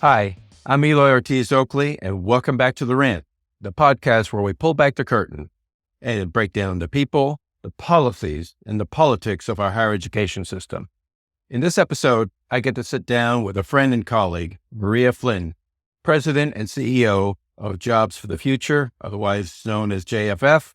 Hi, I'm Eloy Ortiz Oakley, and welcome back to The Rant, the podcast where we pull back the curtain and break down the people, the policies, and the politics of our higher education system. In this episode, I get to sit down with a friend and colleague, Maria Flynn, President and CEO of Jobs for the Future, otherwise known as JFF.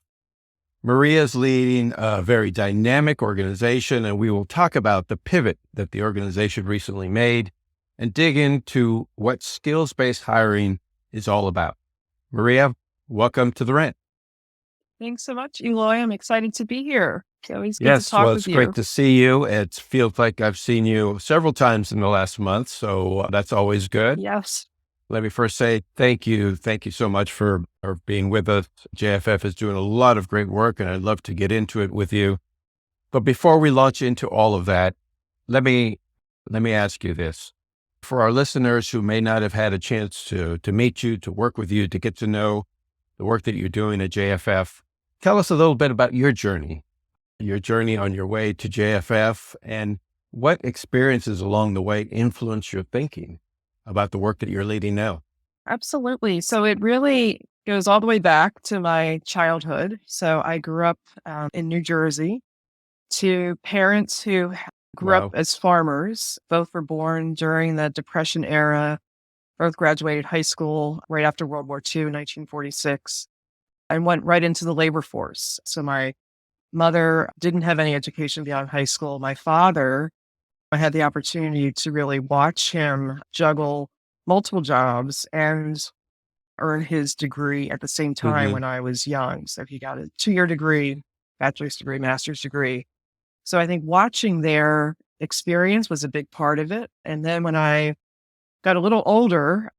Maria is leading a very dynamic organization, and we will talk about the pivot that the organization recently made and dig into what skills-based hiring is all about. Maria, welcome to The Rant. Thanks so much, Eloy. I'm excited to be here. It's always good to Yes, talk well, with it's great you. to see you. It feels like I've seen you several times in the last month, so that's always good. Yes. Let me first say thank you. Thank you so much for being with us. JFF is doing a lot of great work, and I'd love to get into it with you. But before we launch into all of that, let me ask you this. For our listeners who may not have had a chance to meet you, to work with you, to get to know the work that you're doing at JFF, tell us a little bit about your journey on your way to JFF, and what experiences along the way influence your thinking about the work that you're leading now. Absolutely. So it really goes all the way back to my childhood. So I grew up in New Jersey to parents who grew up Wow. as farmers. Both were born during the Depression era, both graduated high school right after World War II, 1946, and went right into the labor force. So my mother didn't have any education beyond high school. My father, I had the opportunity to really watch him juggle multiple jobs and earn his degree at the same time Mm-hmm. when I was young. So he got a 2-year degree, bachelor's degree, master's degree. So I think watching their experience was a big part of it. And then when I got a little older,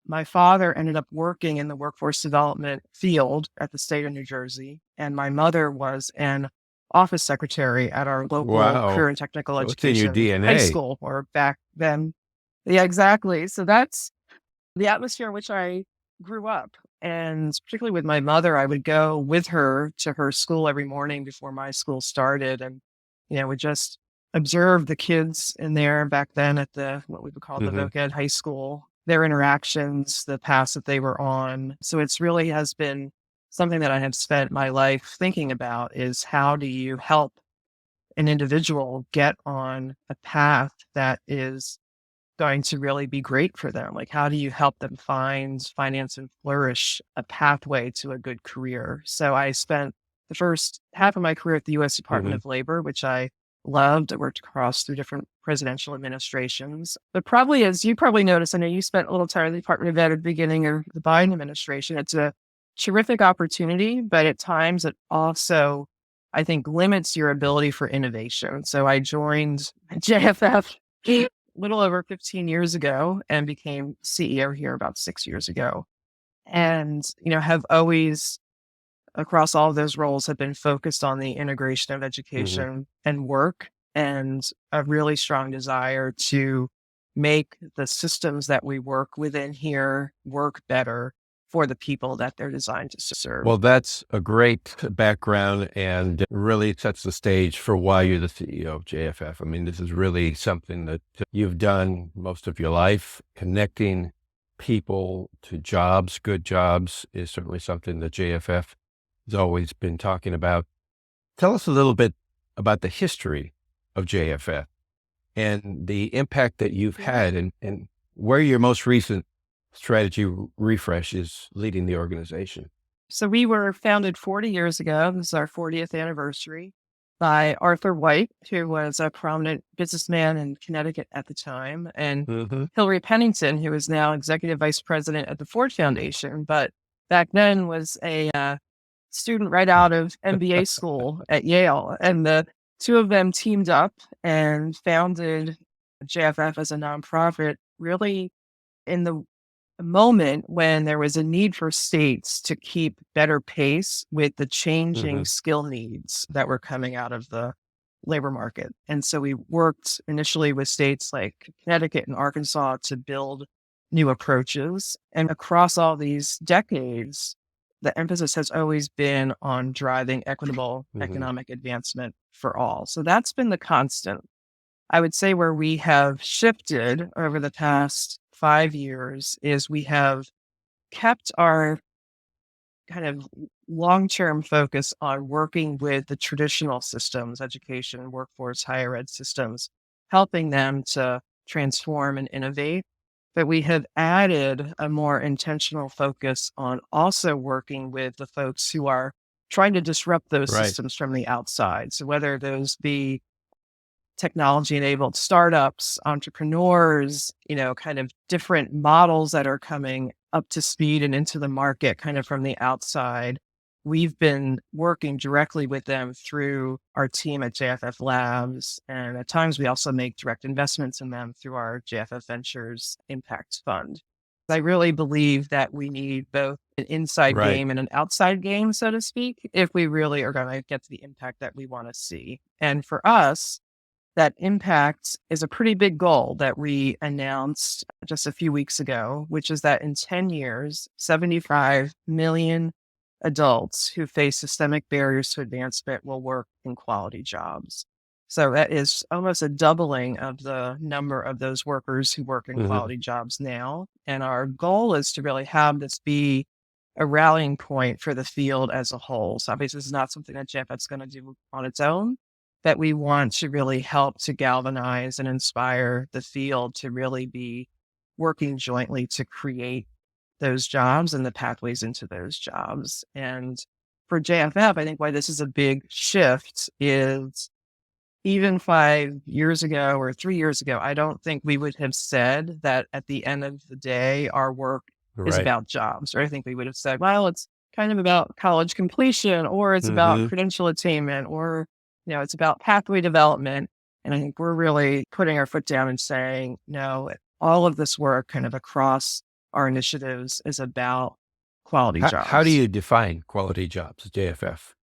my father ended up working in the workforce development field at the state of New Jersey, and my mother was an office secretary at our local career Wow. and technical So it's in your education high DNA. school, or back then. Yeah, exactly. So that's the atmosphere in which I grew up. And particularly with my mother, I would go with her to her school every morning before my school started, and, would just observe the kids in there back then at what we would call the Mm-hmm. Voc Ed high school, their interactions, the paths that they were on. So it's really has been something that I have spent my life thinking about, is how do you help an individual get on a path that is going to really be great for them? Like, how do you help them find, finance, and flourish a pathway to a good career? So I spent the first half of my career at the U.S. Department Mm-hmm. of Labor, which I loved. I worked across through different presidential administrations. But probably, as you probably noticed, I know you spent a little time in the Department of Ed at the beginning of the Biden administration. It's a terrific opportunity, but at times it also, I think, limits your ability for innovation. So I joined JFF little over 15 years ago and became CEO here about 6 years ago. And, have always, across all of those roles, have been focused on the integration of Mm-hmm. education and work, and a really strong desire to make the systems that we work within here work better for the people that they're designed to serve. Well, that's a great background and really sets the stage for why you're the CEO of JFF. I mean, this is really something that you've done most of your life. Connecting people to jobs, good jobs, is certainly something that JFF has always been talking about. Tell us a little bit about the history of JFF and the impact that you've had, and where your most recent strategy refresh is leading the organization. So we were founded 40 years ago. This is our 40th anniversary, by Arthur White, who was a prominent businessman in Connecticut at the time, and Mm-hmm. Hillary Pennington, who is now executive vice president at the Ford Foundation, but back then was a student right out of MBA school at Yale. And the two of them teamed up and founded JFF as a nonprofit, really in the moment when there was a need for states to keep better pace with the Mm-hmm. changing skill needs that were coming out of the labor market. And so we worked initially with states like Connecticut and Arkansas to build new approaches. And across all these decades, the emphasis has always been on driving equitable Mm-hmm. economic advancement for all. So that's been the constant. I would say where we have shifted over the past 5 years is we have kept our kind of long-term focus on working with the traditional systems, education, workforce, higher ed systems, helping them to transform and innovate. But we have added a more intentional focus on also working with the folks who are trying to disrupt those Right. systems from the outside. So whether those be technology enabled startups, entrepreneurs, kind of different models that are coming up to speed and into the market kind of from the outside. We've been working directly with them through our team at JFF Labs. And at times we also make direct investments in them through our JFF Ventures Impact Fund. I really believe that we need both an inside Right. game and an outside game, so to speak, if we really are going to get to the impact that we want to see. And for us, that impact is a pretty big goal that we announced just a few weeks ago, which is that in 10 years, 75 million adults who face systemic barriers to advancement will work in quality jobs. So that is almost a doubling of the number of those workers who work in Hmm. quality jobs now. And our goal is to really have this be a rallying point for the field as a whole. So obviously, this is not something that JFF's going to do on its own, that we want to really help to galvanize and inspire the field to really be working jointly to create those jobs and the pathways into those jobs. And for JFF, I think why this is a big shift is even 5 years ago or 3 years ago, I don't think we would have said that at the end of the day, our work is Right. about jobs. Or I think we would have said, well, it's kind of about college completion, or it's about Hmm. credential attainment, or, it's about pathway development. And I think we're really putting our foot down and saying, no, all of this work kind of across our initiatives is about quality How do jobs. you define quality jobs, JFF?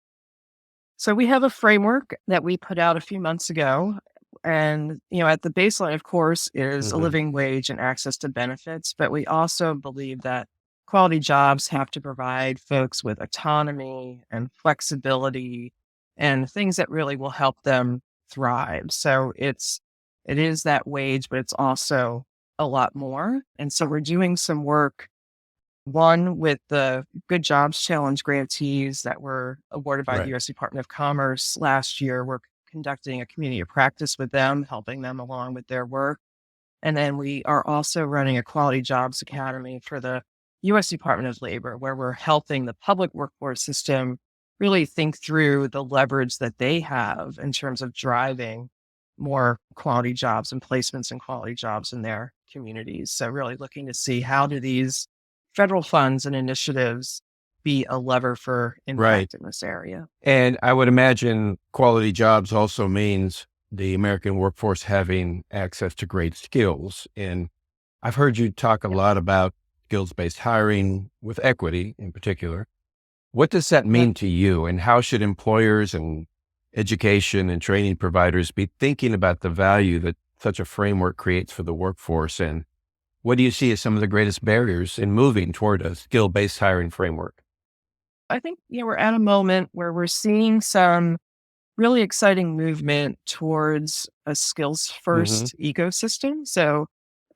So we have a framework that we put out a few months ago. And, at the baseline, of course, is a Hmm. living wage and access to benefits. But we also believe that quality jobs have to provide folks with autonomy and flexibility and things that really will help them thrive. So it is that wage, but it's also a lot more. And so we're doing some work, one with the Good Jobs Challenge grantees that were awarded by the Right. U.S. Department of Commerce last year. We're conducting a community of practice with them, helping them along with their work. And then we are also running a Quality Jobs Academy for the U.S. Department of Labor, where we're helping the public workforce system really think through the leverage that they have in terms of driving more quality jobs and placements and quality jobs in their communities. So really looking to see, how do these federal funds and initiatives be a lever for Right. impact in this area? And I would imagine quality jobs also means the American workforce having access to great skills. And I've heard you talk a Yep. lot about skills-based hiring with equity in particular. What does that Yep. mean to you? And how should employers and education and training providers be thinking about the value that such a framework creates for the workforce? And what do you see as some of the greatest barriers in moving toward a skill-based hiring framework? I think, we're at a moment where we're seeing some really exciting movement towards a skills Hmm. first ecosystem. So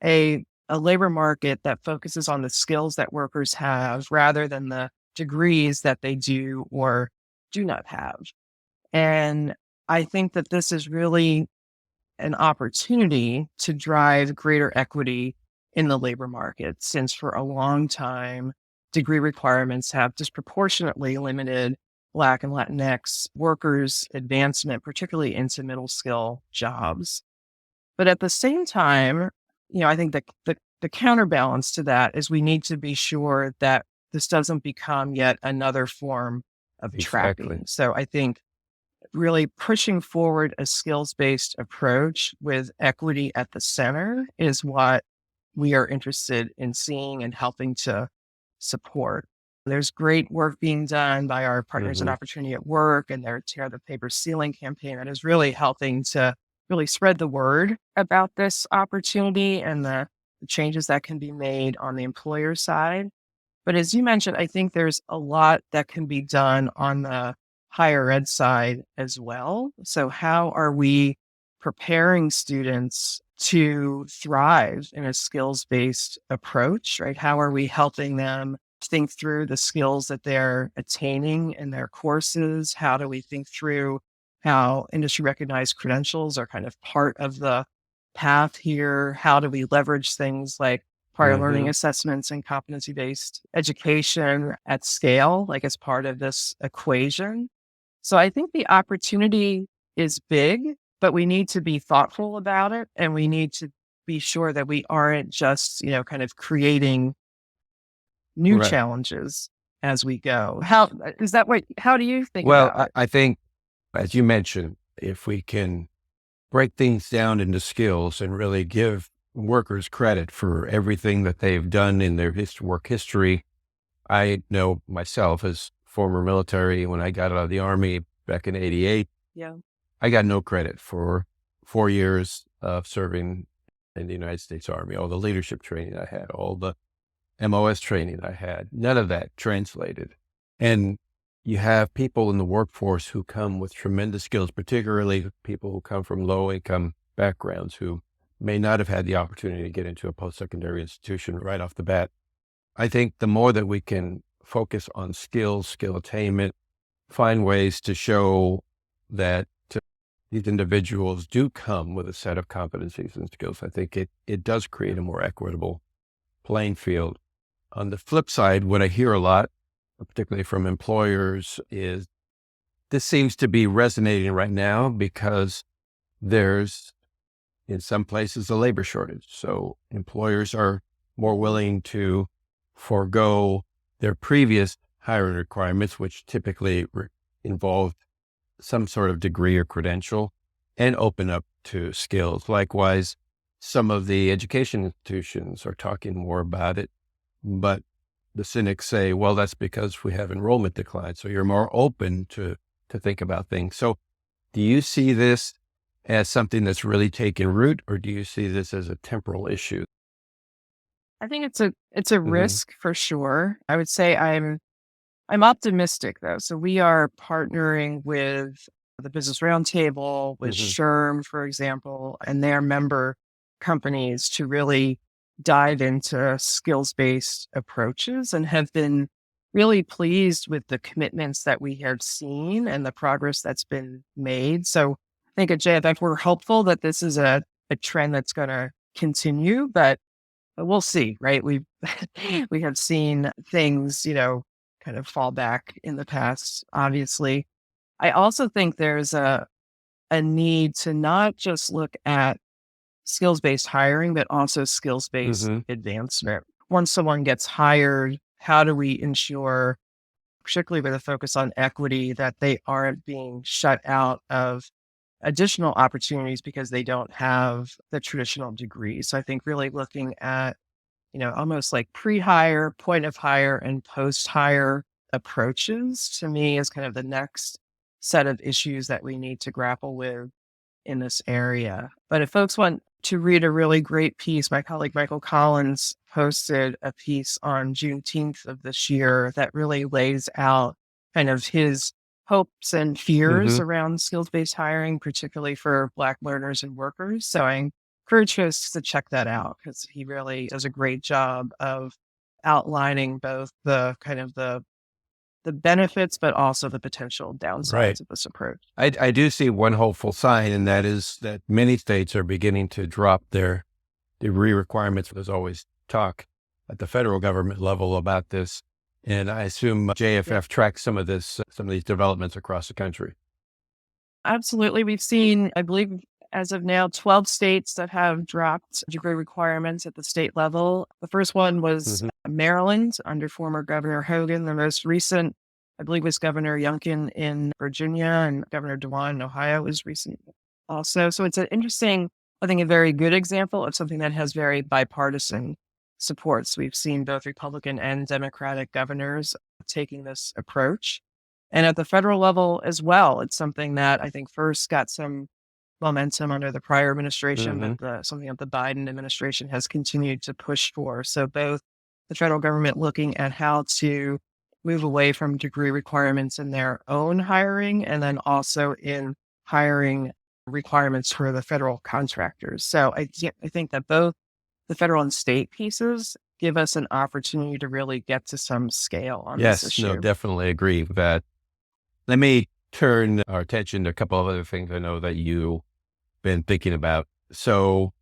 a labor market that focuses on the skills that workers have rather than the degrees that they do or do not have. And I think that this is really an opportunity to drive greater equity in the labor market, since for a long time, degree requirements have disproportionately limited Black and Latinx workers' advancement, particularly into middle skill jobs. But at the same time, I think that the counterbalance to that is we need to be sure that this doesn't become yet another form of Exactly. trapping. So I think really pushing forward a skills based approach with equity at the center is what we are interested in seeing and helping to support. There's great work being done by our partners in Hmm. Opportunity at Work and their Tear the Paper Ceiling campaign that is really helping to really spread the word about this opportunity and the changes that can be made on the employer side. But as you mentioned, I think there's a lot that can be done on the higher ed side as well. So how are we preparing students to thrive in a skills-based approach, right? How are we helping them think through the skills that they're attaining in their courses? How do we think through how industry recognized credentials are kind of part of the path here? How do we leverage things like prior learning Hmm. assessments and competency-based education at scale, like as part of this equation? So I think the opportunity is big, but we need to be thoughtful about it. And we need to be sure that we aren't just, kind of creating new Right. challenges as we go. How do you think Well, about it? I think, as you mentioned, if we can break things down into skills and really give workers credit for everything that they've done in their work history. I know myself as former military, when I got out of the Army back in 88, Yeah. I got no credit for 4 years of serving in the United States Army, all the leadership training I had, all the MOS training I had, none of that translated. And you have people in the workforce who come with tremendous skills, particularly people who come from low income backgrounds who may not have had the opportunity to get into a post-secondary institution right off the bat. I think the more that we can focus on skills, skill attainment, find ways to show that these individuals do come with a set of competencies and skills, I think it does create a more equitable playing field. On the flip side, what I hear a lot, particularly from employers, is this seems to be resonating right now because there's, in some places, a labor shortage. So employers are more willing to forego their previous hiring requirements, which typically involved some sort of degree or credential, and open up to skills. Likewise, some of the education institutions are talking more about it, but the cynics say, well, that's because we have enrollment decline. So you're more open to think about things. So do you see this as something that's really taken root, or do you see this as a temporal issue? I think it's a Hmm. risk for sure. I would say I'm optimistic though. So we are partnering with the Business Roundtable, with Hmm. SHRM, for example, and their member companies to really dive into skills-based approaches and have been really pleased with the commitments that we have seen and the progress that's been made. So I think at JFF, we're hopeful that this is a trend that's going to continue, but we'll see, right? We have seen things, kind of fall back in the past, obviously. I also think there's a need to not just look at skills-based hiring, but also skills-based Hmm. advancement. Once someone gets hired, how do we ensure, particularly with a focus on equity, that they aren't being shut out of additional opportunities because they don't have the traditional degree? So I think really looking at almost like pre-hire, point of hire, and post-hire approaches to me is kind of the next set of issues that we need to grapple with in this area. But if folks want to read a really great piece, my colleague Michael Collins posted a piece on Juneteenth of this year that really lays out kind of his hopes and fears Hmm. around skills-based hiring, particularly for Black learners and workers. So I encourage folks to check that out because he really does a great job of outlining both the kind of the benefits, but also the potential Right. downsides of this approach. I do see one hopeful sign, and that is that many states are beginning to drop their degree requirements. There's always talk at the federal government level about this. And I assume JFF tracks some of these developments across the country. Absolutely. We've seen, I believe, as of now, 12 states that have dropped degree requirements at the state level. The first one was Hmm. Maryland under former Governor Hogan. The most recent, I believe, was Governor Youngkin in Virginia, and Governor DeWine in Ohio was recent also. So it's an interesting, I think, a very good example of something that has very bipartisan supports. We've seen both Republican and Democratic governors taking this approach. And at the federal level as well, it's something that I think first got some momentum under the prior administration, Hmm. but something that the Biden administration has continued to push for. So both the federal government looking at how to move away from degree requirements in their own hiring, and then also in hiring requirements for the federal contractors. So I think that both the federal and state pieces give us an opportunity to really get to some scale on this Yes, no, issue. definitely agree with that. Let me turn our attention to a couple of other things I know that you've been thinking about. So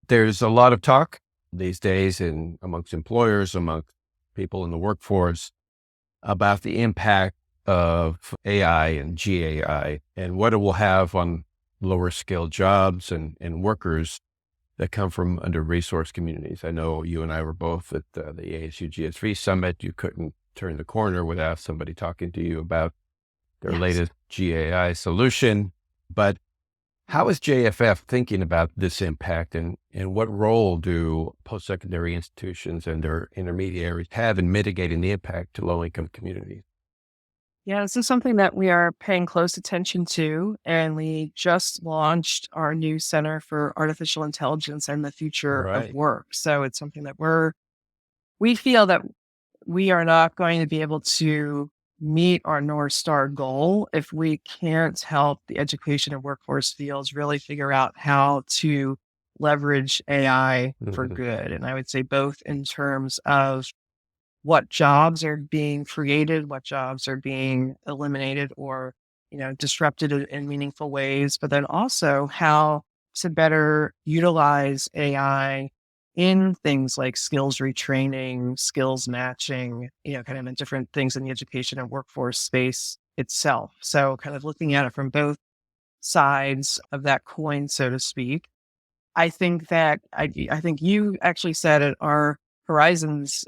there's a lot of talk these days amongst employers, amongst people in the workforce about the impact of AI and GAI and what it will have on lower skilled jobs and workers that come from under-resourced communities. I know you and I were both at the ASU GSV Summit. You couldn't turn the corner without somebody talking to you about their Yes. latest GAI solution. But how is JFF thinking about this impact, and what role do post-secondary institutions and their intermediaries have in mitigating the impact to low-income communities? Yeah, this is something that we are paying close attention to. And we just launched our new Center for Artificial Intelligence and the Future of Right. Work. So it's something that we feel that we are not going to be able to meet our North Star goal if we can't help the education and workforce fields really figure out how to leverage AI for Mhm. good. And I would say both in terms of what jobs are being created, what jobs are being eliminated or, disrupted in meaningful ways, but then also how to better utilize AI in things like skills retraining, skills matching, kind of in different things in the education and workforce space itself. So kind of looking at it from both sides of that coin, so to speak. I think you actually said at our Horizons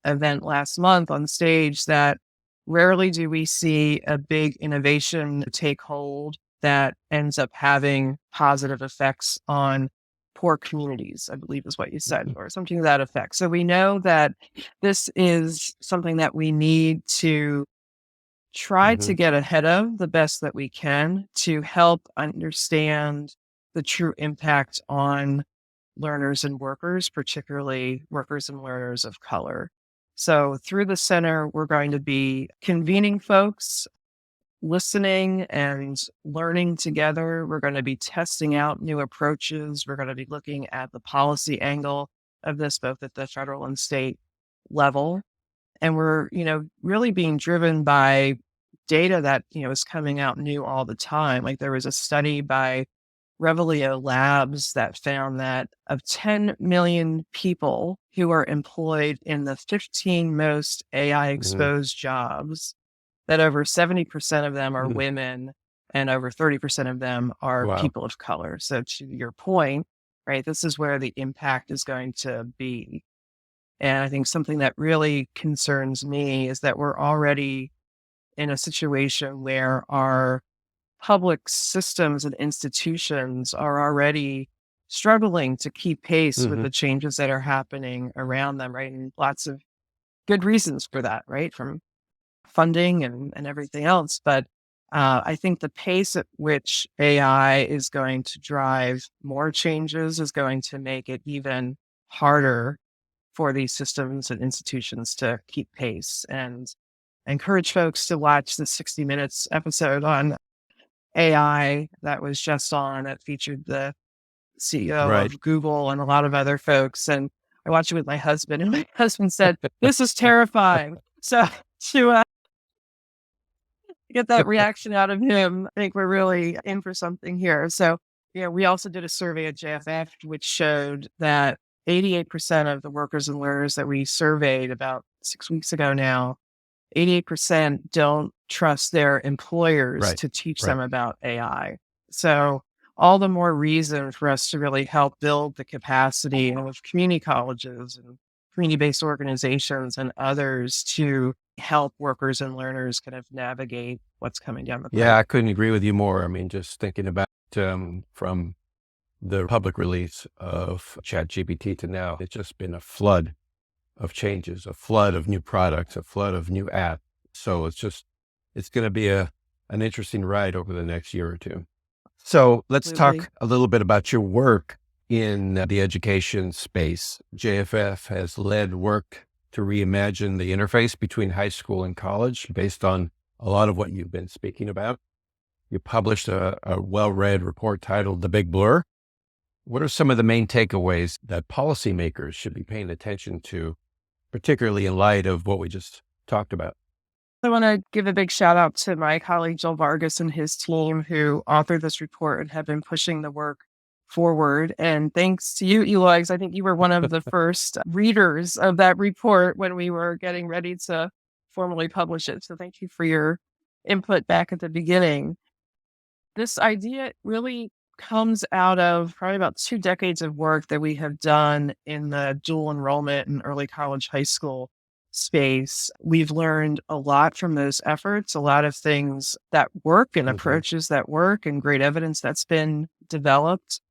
event last month on stage that rarely do we see a big innovation take hold that ends up having positive effects on poor communities, I believe is what you said, or something to that effect. So we know that this is something that we need to try to Mhm. get ahead of the best that we can to help understand the true impact on learners and workers, particularly workers and learners of color. So through the center, we're going to be convening folks, listening and learning together. We're going to be testing out new approaches. We're going to be looking at the policy angle of this, both at the federal and state level. And we're, really being driven by data that, is coming out new all the time. Like there was a study by Revelio Labs that found that of 10 million people who are employed in the 15 most AI Mhm. exposed jobs, that over 70% of them are Mhm. women and over 30% of them are Wow. people of color. So to your point, right, this is where the impact is going to be. And I think something that really concerns me is that we're already in a situation where our public systems and institutions are already struggling to keep pace with Mhm. the changes that are happening around them, right? And lots of good reasons for that, right? From funding and everything else. But I think the pace at which AI is going to drive more changes is going to make it even harder for these systems and institutions to keep pace. And I encourage folks to watch the 60 Minutes episode on AI that was just on. It featured the CEO Right. of Google and a lot of other folks. And I watched it with my husband, and my husband said, "This is terrifying." So to get that reaction out of him, I think we're really in for something here. So, we also did a survey at JFF, which showed that 88% of the workers and learners that we surveyed about 6 weeks ago now, 88% don't trust their employers Right. to teach Right. them about AI. So, all the more reason for us to really help build the capacity of community colleges and community based organizations and others to help workers and learners kind of navigate what's coming down the Yeah, pike. I couldn't agree with you more. I mean, just thinking about from the public release of ChatGPT to now, it's just been a flood of changes, a flood of new products, a flood of new apps. So it's going to be an interesting ride over the next year or two. So let's Absolutely. talk a little bit about your work in the education space. JFF has led work to reimagine the interface between high school and college based on a lot of what you've been speaking about. you published a well-read report titled The Big Blur. What are some of the main takeaways that policymakers should be paying attention to, particularly in light of what we just talked about? I want to give a big shout out to my colleague, Joel Vargas, and his team who authored this report and have been pushing the work forward. And thanks to you, Eloy, 'cause I think you were one of the first readers of that report when we were getting ready to formally publish it. So thank you for your input back at the beginning. This idea really comes out of probably about 2 decades of work that we have done in the dual enrollment and early college high school space. We've learned a lot from those efforts, a lot of things that work and approaches that work and great evidence that's been developed.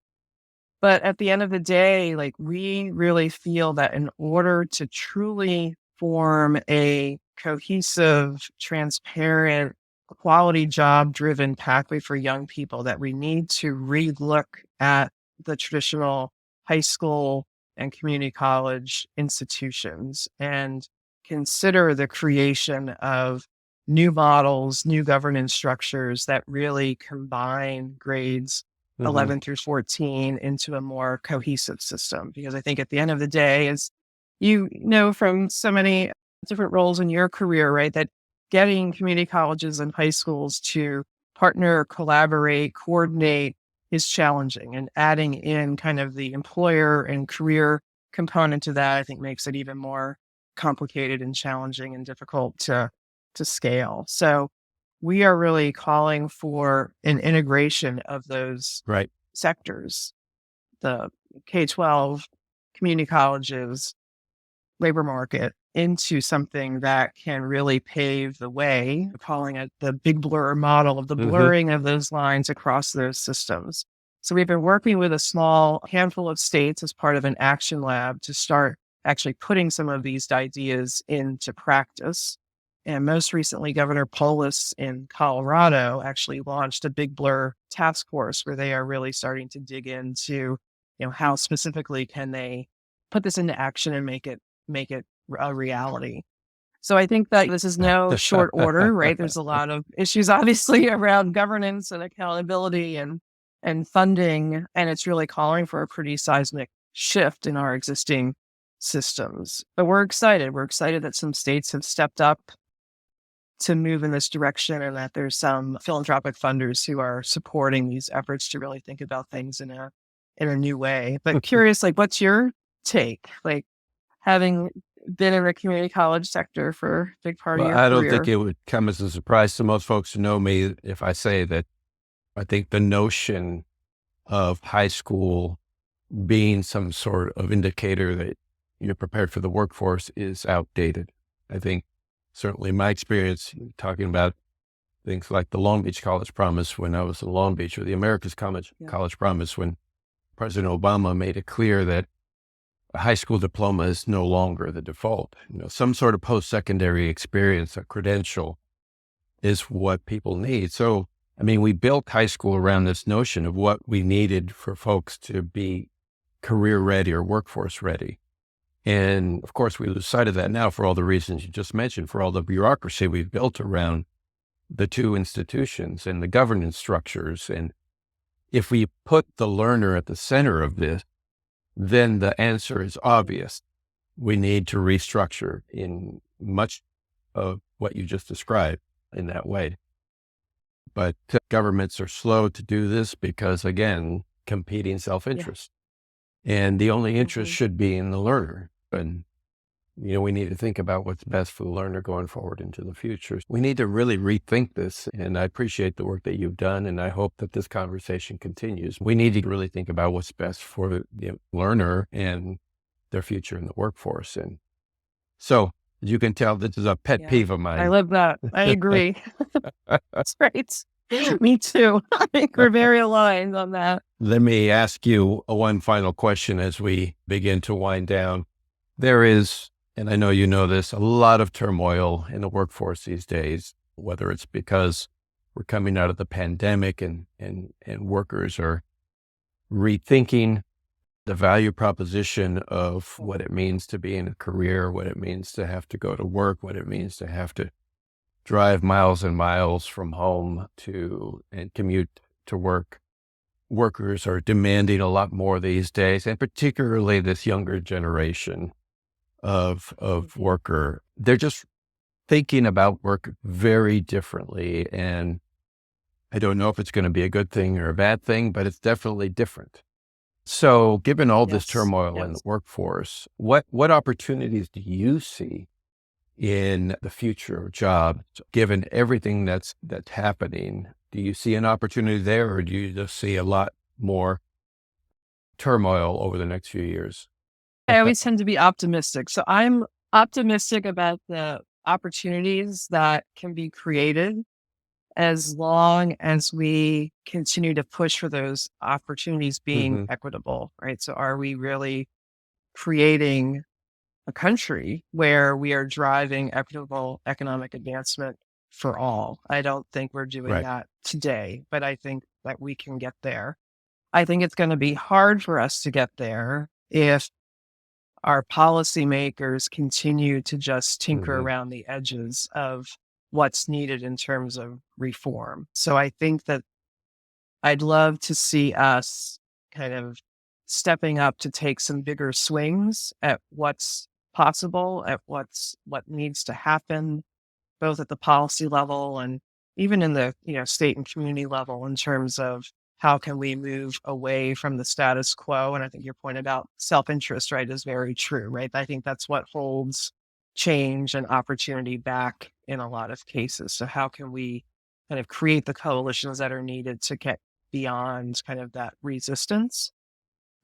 But at the end of the day, like we really feel that in order to truly form a cohesive, transparent, quality job driven pathway for young people, that we need to relook at the traditional high school and community college institutions and consider the creation of new models, new governance structures that really combine grades 11 through 14 into a more cohesive system. Because I think at the end of the day, as you know from so many different roles in your career, right, that getting community colleges and high schools to partner, collaborate, coordinate is challenging. And adding in kind of the employer and career component to that, I think makes it even more complicated and challenging and difficult to scale. So we are really calling for an integration of those Right. sectors, the K-12, community colleges, labor market, into something that can really pave the way, calling it the big blur model of the blurring of those lines across those systems. So we've been working with a small handful of states as part of an action lab to start actually putting some of these ideas into practice. And most recently, Governor Polis in Colorado actually launched a Big Blur task force where they are really starting to dig into, how specifically can they put this into action and make it a reality. So I think that this is no short order, right? There's a lot of issues obviously around governance and accountability and funding, and it's really calling for a pretty seismic shift in our existing systems. But we're excited. We're excited that some states have stepped up to move in this direction and that there's some philanthropic funders who are supporting these efforts to really think about things in a new way. But curious, like, what's your take? Like, having been in the community college sector for a big part of your career. I don't think it would come as a surprise to most folks who know me if I say that I think the notion of high school being some sort of indicator that you're prepared for the workforce is outdated. I think certainly my experience talking about things like the Long Beach College Promise when I was in Long Beach, or the America's College Promise when President Obama made it clear that a high school diploma is no longer the default. Some sort of post-secondary experience, a credential, is what people need. So, we built high school around this notion of what we needed for folks to be career ready or workforce ready. And of course, we lose sight of that now for all the reasons you just mentioned, for all the bureaucracy we've built around the two institutions and the governance structures. And if we put the learner at the center of this, then the answer is obvious. We need to restructure in much of what you just described in that way. But governments are slow to do this because, again, competing self-interest. And the only interest should be in the learner. And, we need to think about what's best for the learner going forward into the future. We need to really rethink this. And I appreciate the work that you've done. And I hope that this conversation continues. We need to really think about what's best for the learner and their future in the workforce. And so, as you can tell, this is a pet peeve of mine. I love that. I agree. That's great. Me too. I think we're very aligned on that. Let me ask you one final question as we begin to wind down. There is, and I know you know this, a lot of turmoil in the workforce these days, whether it's because we're coming out of the pandemic and workers are rethinking the value proposition of what it means to be in a career, what it means to have to go to work, what it means to have to drive miles and miles from home and commute to work. Workers are demanding a lot more these days, and particularly this younger generation of worker. They're just thinking about work very differently. And I don't know if it's going to be a good thing or a bad thing, but it's definitely different. So given all this turmoil in the workforce, what opportunities do you see in the future of jobs, given everything that's happening? Do you see an opportunity there, or do you just see a lot more turmoil over the next few years? I always tend to be optimistic. So I'm optimistic about the opportunities that can be created as long as we continue to push for those opportunities being equitable, right? So are we really creating a country where we are driving equitable economic advancement for all? I don't think we're doing that today, but I think that we can get there. I think it's going to be hard for us to get there if our policymakers continue to just tinker around the edges of what's needed in terms of reform. So I think that I'd love to see us kind of stepping up to take some bigger swings at what's possible, at what needs to happen, both at the policy level and even in the state and community level, in terms of how can we move away from the status quo. And I think your point about self-interest, right, is very true, right? I think that's what holds change and opportunity back in a lot of cases. So how can we kind of create the coalitions that are needed to get beyond kind of that resistance?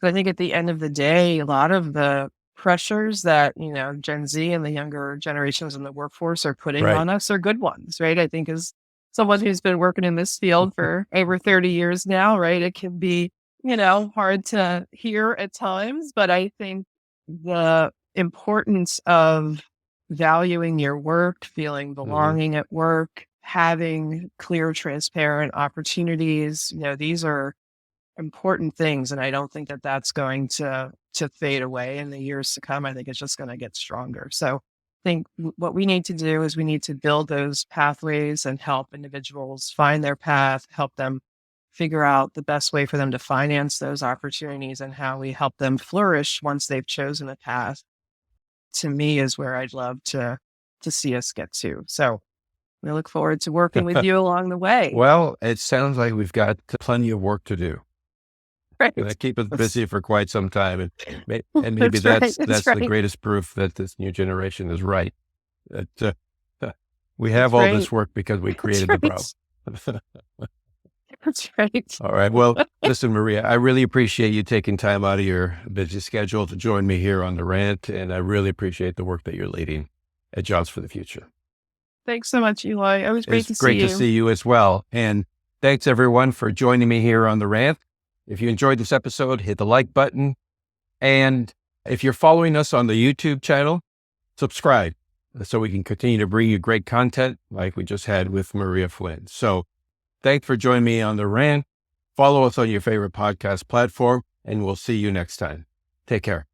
So I think at the end of the day, a lot of the pressures that, Gen Z and the younger generations in the workforce are putting on us are good ones, right? I think as someone who's been working in this field for over 30 years now, right, it can be, hard to hear at times, but I think the importance of valuing your work, feeling belonging at work, having clear, transparent opportunities, these are important things. And I don't think that that's going to fade away in the years to come. I think it's just going to get stronger. So I think what we need to do is we need to build those pathways and help individuals find their path, help them figure out the best way for them to finance those opportunities and how we help them flourish once they've chosen a path. To me is where I'd love to see us get to. So we look forward to working with you along the way. Well, it sounds like we've got plenty of work to do. Right. Going to keep us busy for quite some time. And maybe that's the greatest proof that this new generation is right. That we have all this work because we created the problem. That's right. All right. Well, listen, Maria, I really appreciate you taking time out of your busy schedule to join me here on The Rant. And I really appreciate the work that you're leading at Jobs for the Future. Thanks so much, Eli. It was great to see you. It's great to see you as well. And thanks everyone for joining me here on The Rant. If you enjoyed this episode, hit the like button. And if you're following us on the YouTube channel, subscribe so we can continue to bring you great content like we just had with Maria Flynn. So thanks for joining me on The Rant. Follow us on your favorite podcast platform, and we'll see you next time. Take care.